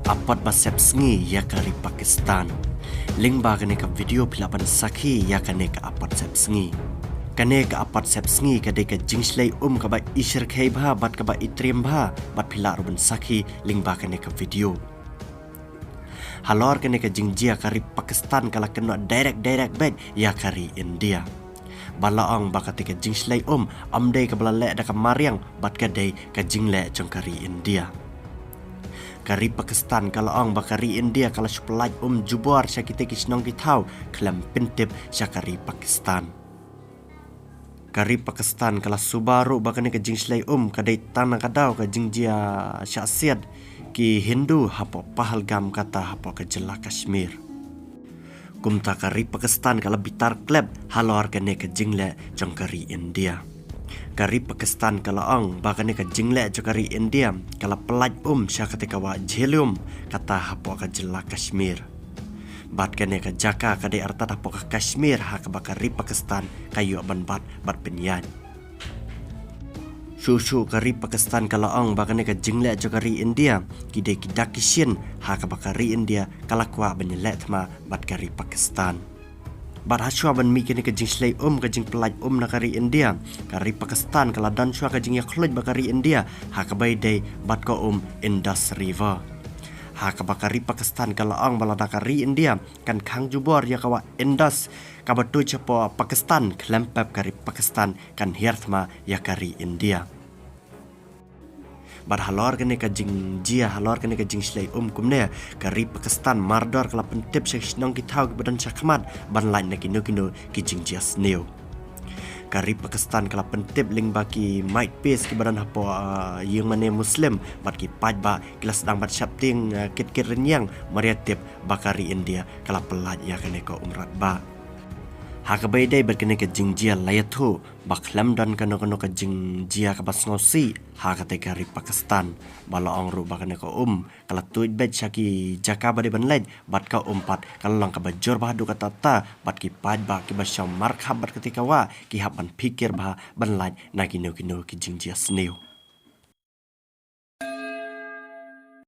Apat basep sengi ya kari Pakistan. Ling ba kane ka video pilapan sakhi ya kane ka apat sep sengi. Kane ka apat sep sengi ka de ka jingslei ka ba ishir khai bha bat ka ba itrim bha bat pila ruben sakhi ling ba kane ka video. Halor kane ka jingjia kari Pakistan kala kena direct bed ya kari India. Balaang bakati ka jingslei amdei ka bala da ka mariang bat ka dei ka jingle jong kari India. Kari Pakistan kalaang bakari India kala supelaj jubar syakite kisnong kitau kelam pintip syakari Pakistan. Kari Pakistan kala Subaru bakane ka jingslei kadai tanah kadau ka jingjia syasiat ki Hindu hapo Pahalgam kata hapo ka jela Kashmir. Kumta kari Pakistan kala bitar klep halor kane ka jingle jong kari India. Kari Pakistan kalaang bakane ka jingle jo kari India kala pelaj syakate ka wa jelium kata hapo ka jela Kashmir. Bat kane ka jaka kadai arta hapo ka Kashmir ha ka bakari Pakistan kayu ban bat penyan. Susu kari Pakistan kalaang bakane ka jingle jo kari India kide kidakishin ha ka bakari India kala kwa banyelet ma bat kari Pakistan. Bat haswa ban mi kene ka jingslei ka jing pelaj na kari India kari Pakistan kala dan shwa ka jing yakhloj bakari India ha ka bai dei bat ko Indus River. Ha ka bakari Pakistan kala ang balada kari India kan khang jubor ya kawa Indus ka batu chapo Pakistan klempap kari Pakistan kan hirthma ya kari India. Bat halor kene ka jingjia halor kene ka jingslei kumne kari Pakistan mardor kala pentip syaknong kitau badan syakmat ban lain na kino ki jingjia sneo. Kari Pakistan kala pentip ling baki might pace ki badan hapo yung mane muslim bat ki pajba kila sedang bat syapting kit renyang mariatip bakari India kala pelaj ya kene ko umrat ba. Hakabai dai berkene ke jingjia layathu baklam dan kano ke jingjia ka basngosi hakate kari Pakistan balaong ru bakane ko kala tuit bed syaki jaka bade banlej bat ka pat kalang ka bajor bahdu kata ta bat ki pad ba ki basyam markhab bat ketika wa ki hapan pikir bah banlaj na kino ki jingjia sneu.